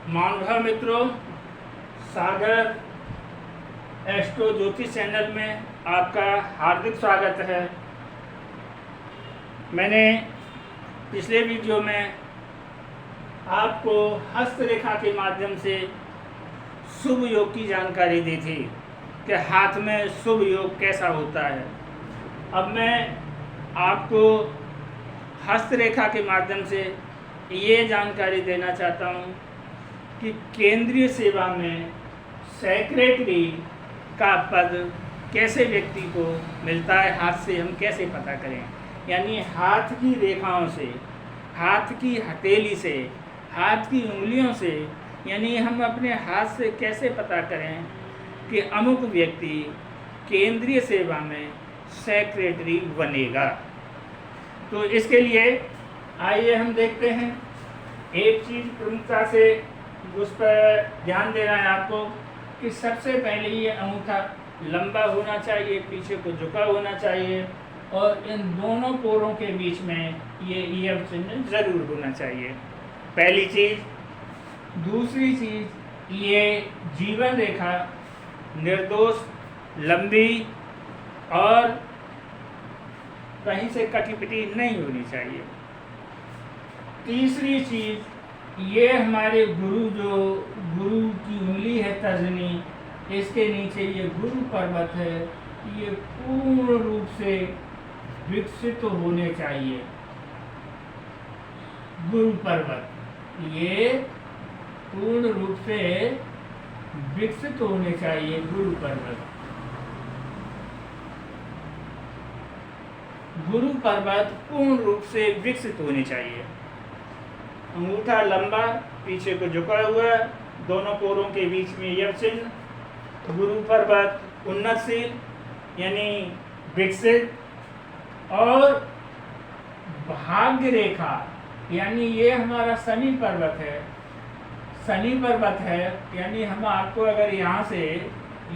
मानव मित्रों, सागर एस्ट्रो ज्योतिष चैनल में आपका हार्दिक स्वागत है। मैंने पिछले वीडियो में आपको हस्तरेखा के माध्यम से शुभ योग की जानकारी दी थी कि हाथ में शुभ योग कैसा होता है। अब मैं आपको हस्तरेखा के माध्यम से ये जानकारी देना चाहता हूँ कि केंद्रीय सेवा में सेक्रेटरी का पद कैसे व्यक्ति को मिलता है, हाथ से हम कैसे पता करें। यानी हाथ की रेखाओं से, हाथ की हथेली से, हाथ की उंगलियों से, यानी हम अपने हाथ से कैसे पता करें कि अमुक व्यक्ति केंद्रीय सेवा में सेक्रेटरी बनेगा। तो इसके लिए आइए हम देखते हैं। एक चीज़ प्रमुखता से उस पर ध्यान देना है आपको कि सबसे पहले ये अंगूठा लंबा होना चाहिए, पीछे को झुका होना चाहिए और इन दोनों पोरों के बीच में ये ईयब चिन्ह जरूर होना चाहिए, पहली चीज़। दूसरी चीज़, ये जीवन रेखा निर्दोष, लंबी और कहीं से कटी-पिटी नहीं होनी चाहिए। तीसरी चीज़, ये हमारे गुरु की उंगली है तर्जनी, इसके नीचे ये गुरु पर्वत है, ये पूर्ण रूप से विकसित होने चाहिए। गुरु पर्वत ये पूर्ण रूप से विकसित होने चाहिए। गुरु पर्वत, गुरु पर्वत पूर्ण रूप से विकसित होने चाहिए। अंगूठा लंबा, पीछे को झुका हुआ, दोनों पोरों के बीच में यह चिन्ह। गुरु पर्वत उन्नतशील यानी विकसित, और भाग्य रेखा यानी ये हमारा शनि पर्वत है। शनि पर्वत है यानी हम आपको अगर यहाँ से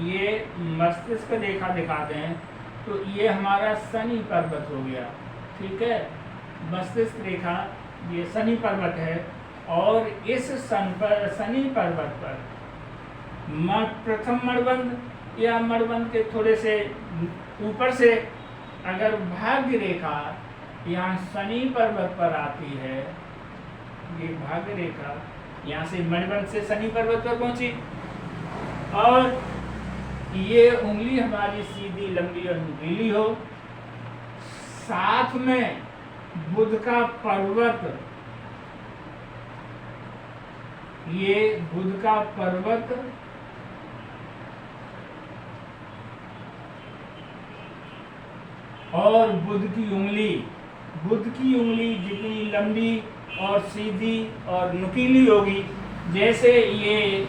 ये मस्तिष्क रेखा दिखा दें तो ये हमारा शनि पर्वत हो गया, ठीक है। मस्तिष्क रेखा ये शनि पर्वत है और इस शनि पर्वत पर प्रथम मणिबंध या मणिबंध के थोड़े से ऊपर से अगर भाग्य रेखा यहाँ शनि पर्वत पर आती है, ये भाग्य रेखा यहाँ से मणिबंध से शनि पर्वत पर पहुंची और ये उंगली हमारी सीधी, लंबी और नुकीली हो, साथ में बुध का पर्वत, ये बुध का पर्वत और बुध की उंगली जितनी लंबी और सीधी और नुकीली होगी, जैसे ये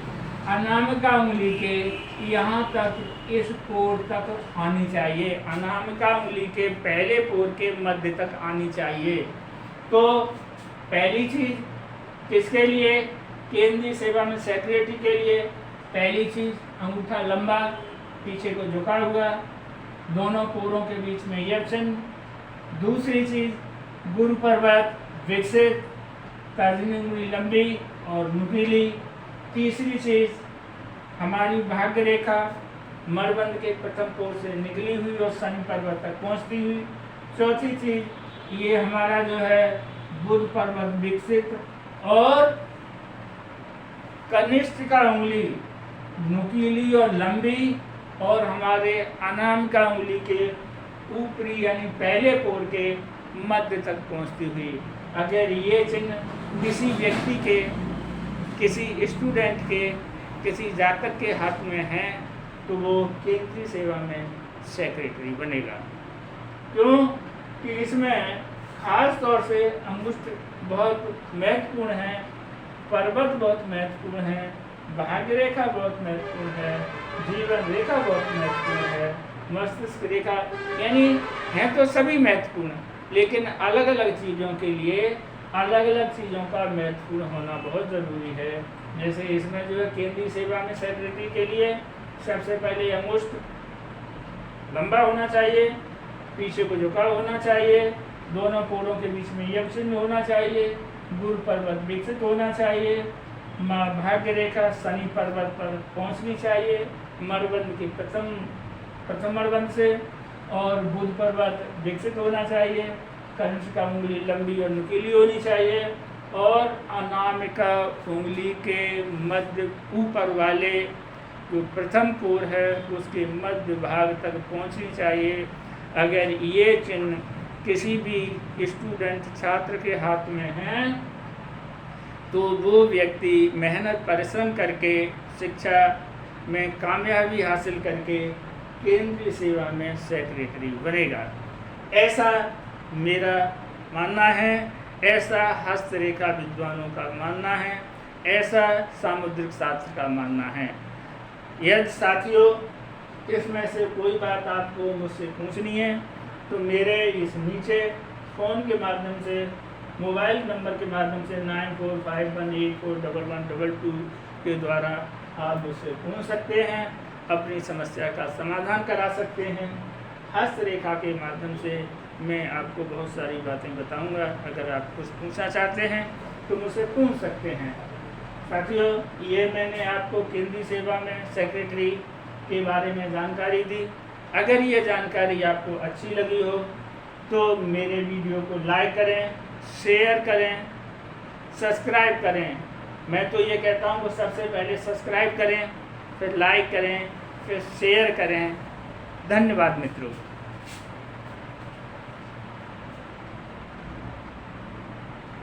अनामिका उंगली के यहाँ तक, इस पोर तक आनी चाहिए, अनामिका उंगली के पहले पोर के मध्य तक आनी चाहिए। तो पहली चीज़ किसके लिए, केंद्रीय सेवा में सेक्रेटरी के लिए, पहली चीज़ अंगूठा लंबा, पीछे को झुका हुआ, दोनों पोरों के बीच में यह चिन्ह। दूसरी चीज़ गुरु पर्वत विकसित, तर्जनी उंगली लंबी और नुकीली। तीसरी चीज़ हमारी भाग्य रेखा मणिबंध के प्रथम पोर से निकली हुई और शनि पर्वत तक पहुंचती हुई। चौथी चीज़ ये हमारा जो है बुध पर्वत विकसित और कनिष्ठ का उंगली नुकीली और लंबी और हमारे अनामिका उंगली के ऊपरी यानी पहले पोर के मध्य तक पहुंचती हुई। अगर ये चिन्ह किसी व्यक्ति के, किसी स्टूडेंट के, किसी जातक के हाथ में है तो वो केंद्रीय सेवा में सेक्रेटरी बनेगा। क्यों कि इसमें खास तौर से अंगुष्ठ बहुत महत्वपूर्ण है, पर्वत बहुत महत्वपूर्ण है, भाग्य रेखा बहुत महत्वपूर्ण है, जीवन रेखा बहुत महत्वपूर्ण है, मस्तिष्क रेखा, यानी हैं तो सभी महत्वपूर्ण, लेकिन अलग अलग चीज़ों के लिए अलग अलग चीज़ों का महत्वपूर्ण होना बहुत ज़रूरी है। जैसे इसमें जो है केंद्रीय सेवा में सेक्रेटरी के लिए सबसे पहले अंगुष्ठ लंबा होना चाहिए, पीछे को झुका होना चाहिए, दोनों पोरों के बीच में यह चिन्ह होना चाहिए, गुरु पर्वत विकसित होना चाहिए भाग्य रेखा शनि पर्वत पर पहुंचनी चाहिए मणिबंध की प्रथम मणिबंध से, और बुध पर्वत विकसित होना चाहिए। कंस का उंगली लंबी और नुकीली होनी चाहिए, और अनामिका उंगली के मध्य ऊपर वाले जो प्रथम कोर है उसके मध्य भाग तक पहुंचनी चाहिए। अगर ये चिन्ह किसी भी स्टूडेंट छात्र के हाथ में हैं तो वो व्यक्ति मेहनत परिश्रम करके शिक्षा में कामयाबी हासिल करके केंद्रीय सेवा में सेक्रेटरी बनेगा, ऐसा मेरा मानना है, ऐसा हस्तरेखा विद्वानों का मानना है, ऐसा सामुद्रिक शास्त्र का मानना है। यदि साथियों इसमें से कोई बात आपको मुझसे पूछनी है तो मेरे इस नीचे फ़ोन के माध्यम से, मोबाइल नंबर के माध्यम से 9451841122 के द्वारा आप मुझसे पूछ सकते हैं, अपनी समस्या का समाधान करा सकते हैं। हस्तरेखा के माध्यम से मैं आपको बहुत सारी बातें बताऊंगा। अगर आप कुछ पूछना चाहते हैं तो मुझसे पूछ सकते हैं। साथियों, ये मैंने आपको केंद्रीय सेवा में सेक्रेटरी के बारे में जानकारी दी। अगर ये जानकारी आपको अच्छी लगी हो तो मेरे वीडियो को लाइक करें, शेयर करें, सब्सक्राइब करें। मैं तो ये कहता हूँ कि सबसे पहले सब्सक्राइब करें, फिर लाइक करें, फिर शेयर करें। धन्यवाद मित्रों।